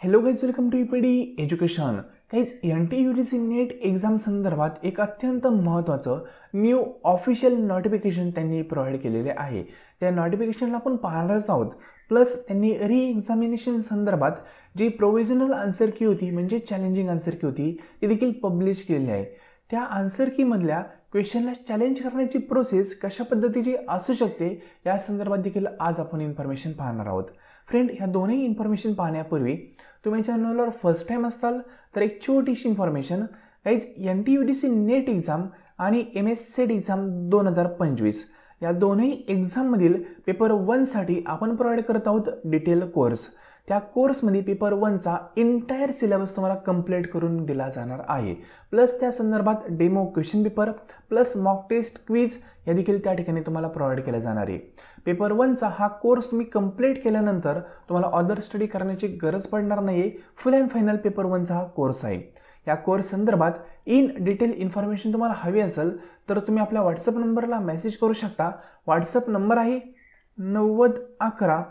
Hello guys, welcome to EPD education. Guys, NTUTC net exam संदर्भात एक अत्यंत महत्त्वाचं न्यू ऑफिशियल नोटिफिकेशन त्यांनी प्रोव्हाइड केलेले आहे. त्या नोटिफिकेशनला आपण पाहणारच आहोत. प्लस त्यांनी री एक्झामिनेशन संदर्भात जी प्रोव्हिजनल आन्सर की होती, म्हणजे चॅलेंजिंग आन्सर की होती, ती देखील पब्लिश केलेली आहे. त्या आन्सर कीमधल्या क्वेश्चनला चॅलेंज करण्याची प्रोसेस कशा पद्धतीची असू शकते या संदर्भात देखील आज आपण इन्फॉर्मेशन पाहणार आहोत. फ्रेंड, ह्या दोन्ही इन्फॉर्मेशन पाहण्यापूर्वी तुम्ही चॅनलवर फर्स्ट टाइम असाल तर एक छोटीशी information. Guys, NTUTC net exam आणि MS सेट एक्झाम 2025 या दोन्ही एक्झाममधील पेपर 1साठी आपण प्रोव्हाइड करत आहोत डिटेल कोर्स. त्या कोर्समध्ये पेपर 1चा एंटायर सिलेबस तुम्हाला कंप्लीट करून दिला जाणार आहे. प्लस त्या संदर्भात demo question paper plus mock test quiz या देखील त्या ठिकाणी तुम्हाला प्रोव्हाइड केले जाणार आहे. पेपर 1चा हा कोर्स तुम्ही कंप्लीट केल्यानंतर तुम्हाला अदर स्टडी करण्याची गरज पडणार नाही. फुल अँड फायनल पेपर 1चा हा कोर्स आहे. या कोर्स संदर्भात इन डिटेल इन्फॉर्मेशन तुम्हाला हवी असेल तर तुम्ही आपल्या व्हॉट्सअप नंबरला मेसेज करू शकता. व्हॉट्सअप नंबर आहे 9011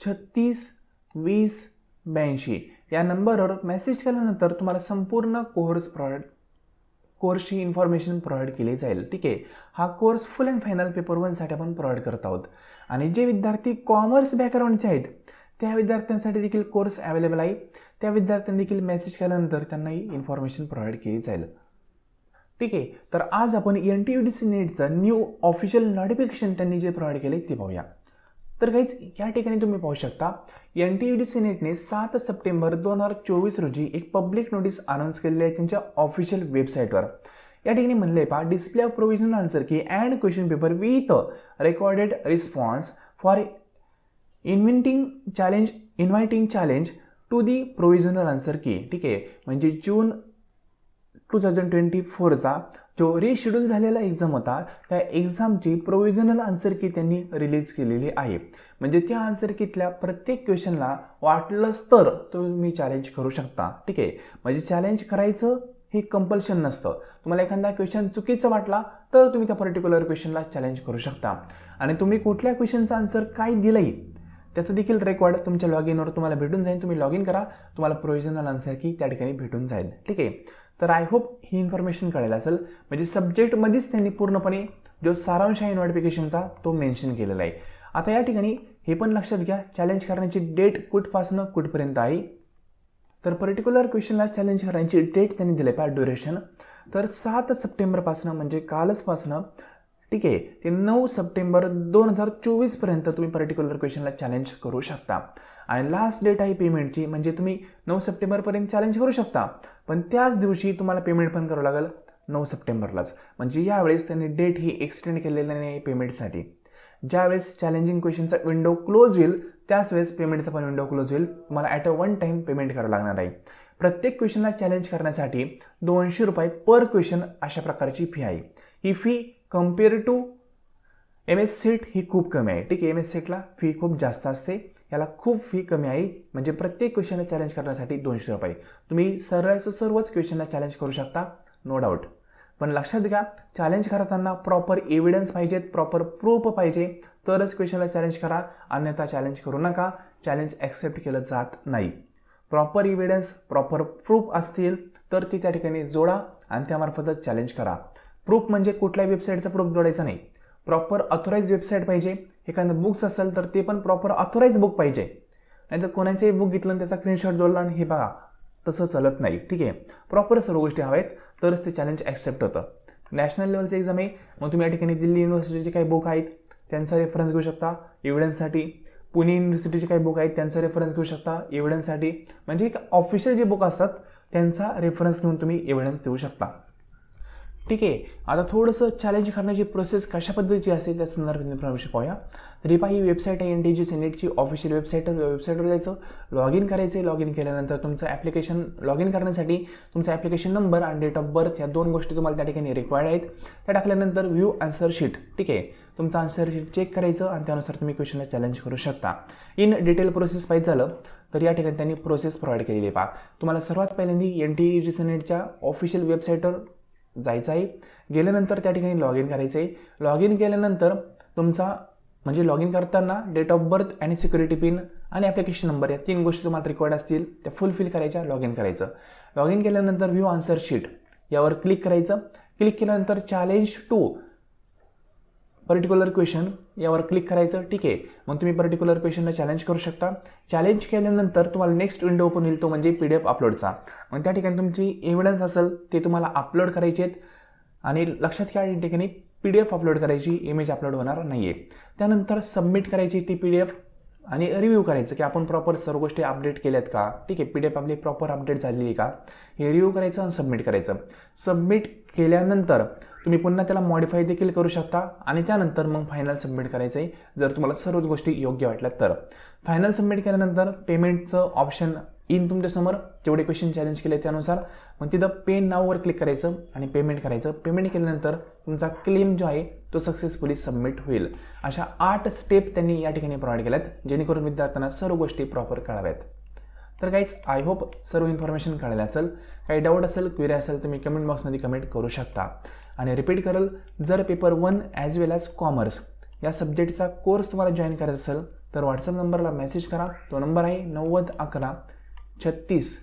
36 20 82. या नंबरवर मेसेज केल्यानंतर तुम्हाला संपूर्ण कोर्सची इन्फॉर्मेशन प्रोव्हाइड केली जाईल. ठीक आहे. हा course full and final paper 1साठी आपण प्रोव्हाइड करत आहोत. आणि जे विद्यार्थी कॉमर्स बॅकग्राऊंडचे आहेत त्या विद्यार्थ्यांसाठी देखील कोर्स अवेलेबल आहे. त्या विद्यार्थ्यांनी देखील मेसेज केल्यानंतर त्यांना ही इन्फॉर्मेशन प्रोव्हाइड केली जाईल. ठीक आहे. तर आज आपण NTUTC नेटचं न्यू ऑफिशियल नोटिफिकेशन त्यांनी जे प्रोव्हाइड केले ते पाहूया. तर गाईज, या ठिकाणी तुम्ही पाहू शकता NTUTC नेटने 7 सप्टेंबर 2024 रोजी एक पब्लिक नोटीस अनाऊन्स केलेली आहे त्यांच्या ऑफिशियल वेबसाईटवर. या ठिकाणी म्हणले पहा, display of provisional answer key and question paper with recorded response for inviting challenge to the provisional answer key. ठीक आहे. म्हणजे जून 2024चा जो रिशेड्यूल झालेला एक्झाम होता त्या एक्झामची प्रोव्हिजनल आन्सर की त्यांनी रिलीज केलेली आहे. म्हणजे त्या आन्सर कीतल्या प्रत्येक क्वेश्चनला वाटलंच तर तुम्ही चॅलेंज करू शकता. ठीक आहे. म्हणजे चॅलेंज करायचं हे कंपल्शन नसतं. तुम्हाला एखादा क्वेश्चन चुकीचा वाटला तर तुम्ही त्या पर्टिक्युलर क्वेश्चनला चॅलेंज करू शकता. आणि तुम्ही कुठल्या क्वेश्चनचा आन्सर काय दिलंय त्याचं देखील रेकॉर्ड तुमच्या लॉग इनवर तुम्हाला भेटून जाईल. तुम्ही लॉग इन करा, तुम्हाला प्रोव्हिजनल आन्सर की त्या ठिकाणी भेटून जाईल. ठीक आहे. तर आय होप ही इन्फॉर्मेशन कळेल असेल. म्हणजे सब्जेक्टमध्येच त्यांनी पूर्णपणे जो सारांश आहे नोटिफिकेशनचा तो मेन्शन केलेला आहे. आता या ठिकाणी हे पण लक्षात घ्या, चॅलेंज करण्याची डेट कुठपासून कुठपर्यंत आहे. तर पर्टिक्युलर क्वेश्चनला चॅलेंज करण्याची डेट त्यांनी दिली आहे ड्युरेशन. तर 7 सप्टेंबरपासून म्हणजे कालचपासून ठीक आहे ते 9 सप्टेंबर 2024 पर्यंत तुम्ही पर्टिक्युलर क्वेश्चनला चॅलेंज करू शकता. आणि लास्ट डेट आहे पेमेंटची, म्हणजे तुम्ही 9 सप्टेंबरपर्यंत चॅलेंज करू शकता, पण त्याच दिवशी तुम्हाला पेमेंट पण करावं लागेल 9 सप्टेंबरलाच. म्हणजे यावेळेस त्यांनी डेट ही एक्सटेंड केलेली नाही पेमेंटसाठी. ज्यावेळेस चॅलेंजिंग क्वेश्चनचा विंडो क्लोज होईल त्याच वेळेस पेमेंटचा पण विंडो क्लोज होईल. तुम्हाला at a one time payment करावं लागणार आहे. प्रत्येक क्वेश्चनला चॅलेंज करण्यासाठी 200 रुपये पर क्वेश्चन अशा प्रकारची फी आहे. ही fee compare to MS CIT ही खूप कमी आहे. ठीक आहे. MS सेटला फी खूप जास्त असते, याला खूप फी कमी आहे. म्हणजे प्रत्येक क्वेश्चनला चॅलेंज करण्यासाठी 200 रुपये. तुम्ही सर्वच क्वेश्चनला चॅलेंज करू शकता, नो डाऊट. पण लक्षात घ्या, चॅलेंज करताना प्रॉपर एव्हिडन्स पाहिजेत, प्रॉपर प्रूफ पाहिजे, तरच क्वेश्चनला चॅलेंज करा. अन्यथा चॅलेंज करू नका. चॅलेंज ॲक्सेप्ट केलं जात नाही. प्रॉपर एव्हिडन्स प्रॉपर प्रूफ असतील तर ती त्या ठिकाणी जोडा आणि त्यामार्फतच चॅलेंज करा. प्रूफ म्हणजे कुठल्याही वेबसाईटचा प्रूफ जोडायचा नाही. प्रॉपर ऑथोराईज वेबसाईट पाहिजे. एखादं बुक्स असेल तर ते पण प्रॉपर ऑथोराईज बुक पाहिजे. नाहीतर कोणाचंही बुक घेतलं आणि त्याचा स्क्रीनशॉट जोडला आणि हे बघा तसं चालत नाही. ठीक आहे. प्रॉपर सर्व गोष्टी हव्या आहेत तरच ते चॅलेंज ॲक्सेप्ट होतं. नॅशनल लेवलचं एक्झाम आहे, मग तुम्ही या ठिकाणी दिल्ली युनिव्हर्सिटीचे काही बुक आहेत त्यांचा रेफरन्स घेऊ शकता एव्हिडन्ससाठी. पुणे युनिव्हर्सिटीचे काही बुक आहेत त्यांचा रेफरन्स घेऊ शकता एव्हिडन्ससाठी. म्हणजे एक ऑफिशियल जे बुक असतात त्यांचा रेफरन्स घेऊन तुम्ही एव्हिडन्स देऊ शकता. ठीक आहे. आता थोडंसं चॅलेंज करण्याची प्रोसेस कशा पद्धतीची असते त्या संदर्भात इन्फॉर्मेशन पाहूया. तर ही ही वेबसाईट आहे NTUTC नेटची ऑफिशियल वेबसाईट. वेबसाईटवर जायचं, लॉग इन करायचं. लॉग इन केल्यानंतर तुमचं ॲप्लिकेशन लॉग इन करण्यासाठी तुमचा ॲप्लिकेशन नंबर आणि डेट ऑफ बर्थ या 2 गोष्टी तुम्हाला त्या ठिकाणी रिक्वायर्ड आहेत. त्या टाकल्यानंतर व्ह्यू आन्सर शीट. ठीक आहे. तुमचं आन्सर शीट चेक करायचं आणि त्यानुसार तुम्ही क्वेश्चनला चॅलेंज करू शकता. इन डिटेल प्रोसेस पाहिजे झालं तर या ठिकाणी त्यांनी प्रोसेस प्रोव्हाइड केलेली आहे. पहा, तुम्हाला सर्वात पहिल्यांदा NTUTC नेटच्या ऑफिशियल वेबसाईटवर जायचं आहे. गेल्यानंतर त्या ठिकाणी लॉग इन करायचं आहे. लॉग इन केल्यानंतर तुमचा म्हणजे लॉग इन करताना डेट ऑफ बर्थ आणि सिक्युरिटी पिन आणि ॲप्लिकेशन नंबर या 3 गोष्टी तुम्हाला रिक्वायर्ड असतील त्या फुलफिल करायच्या, लॉग इन करायचं. लॉग इन केल्यानंतर व्ह्यू आन्सर शीट यावर क्लिक करायचं. क्लिक केल्यानंतर चॅलेंज टू पर्टिक्युलर क्वेश्चन यावर क्लिक करायचं. ठीक आहे, मग तुम्ही पर्टिक्युलर क्वेश्चनला चॅलेंज करू शकता. चॅलेंज केल्यानंतर तुम्हाला नेक्स्ट विंडो ओपन होईल, तो म्हणजे PDF अपलोडचा. मग त्या ठिकाणी तुमची एव्हिडन्स असेल ते तुम्हाला अपलोड करायचे आहेत आणि लक्षात घ्या या ठिकाणी PDF अपलोड करायची, इमेज अपलोड होणार नाही आहे. त्यानंतर सबमिट करायची ती PDF आणि रिव्ह्यू करायचं की आपण प्रॉपर सर्व गोष्टी अपडेट केल्यात का. ठीक आहे, PDF आपली प्रॉपर अपडेट झालेली आहे का हे रिव्ह्यू करायचं आणि सबमिट करायचं. सबमिट केल्यानंतर तुम्ही पुन्हा त्याला मॉडिफाय देखील करू शकता आणि त्यानंतर मग फायनल सबमिट करायचं आहे जर तुम्हाला सर्व गोष्टी योग्य वाटल्या तर. फायनल सबमिट केल्यानंतर पेमेंटचं ऑप्शन येईन तुमच्यासमोर, जेवढे क्वेश्चन चॅलेंज केले त्यानुसार. मग तिथं पे नाववर क्लिक करायचं आणि पेमेंट करायचं. पेमेंट केल्यानंतर तुमचा क्लेम जो आहे तो सक्सेसफुली सबमिट होईल. अशा 8 स्टेप त्यांनी या ठिकाणी प्रोव्हाइड केल्यात जेणेकरून विद्यार्थ्यांना सर्व गोष्टी प्रॉपर कळाव्यात. तर गाईज आय होप सर्व इन्फॉर्मेशन कळाली असेल. काही डाऊट असेल, क्वेरी असेल तर मी कमेंट बॉक्समध्ये कमेंट करू शकता. आणि रिपीट करेल, जर पेपर 1 ॲज वेल ॲज कॉमर्स या सब्जेक्टचा कोर्स तुम्हाला जॉईन करायचा असेल तर व्हॉट्सअप नंबरला मेसेज करा. तो नंबर आहे 9011 36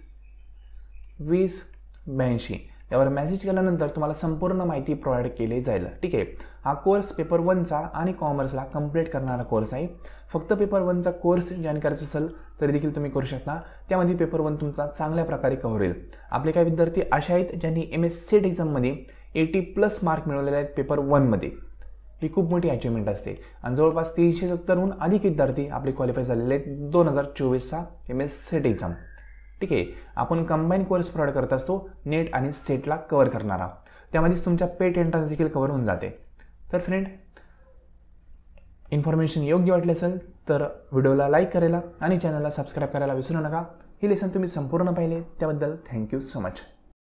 20 82. यावर मेसेज केल्यानंतर तुम्हाला संपूर्ण माहिती प्रोव्हाइड केली जाईल. ठीक आहे, हा कोर्स पेपर 1चा आणि कॉमर्सला कंप्लीट करणारा कोर्स आहे. फक्त पेपर 1चा कोर्स जॉईन करायचा असेल तरी देखील तुम्ही करू शकता. त्यामध्ये पेपर 1 तुमचा चांगल्या प्रकारे कव्हर होईल. आपले काही विद्यार्थी असे आहेत ज्यांनी MS सेट एक्झाममध्ये 80+ मार्क मिळवलेले आहेत पेपर 1मध्ये. ही खूप मोठी अचिव्हमेंट असते आणि जवळपास 370हून अधिक विद्यार्थी आपले क्वालिफाय झालेले आहेत 2024चा MS सेट एक्झाम. ठीक आहे, आपण कंबाईन कोर्स प्रोव्हाइड करत असतो नेट आणि सेटला कव्हर करणारा. त्यामध्येच तुमच्या पेट एंट्रन्स देखील कव्हर होऊन जाते. तर फ्रेंड, इन्फॉर्मेशन योग्य वाटली असेल तर व्हिडिओला लाईक करायला आणि चॅनलला सबस्क्राईब करायला विसरू नका. ही लेसन तुम्ही संपूर्ण पाहिले त्याबद्दल थँक्यू सो मच.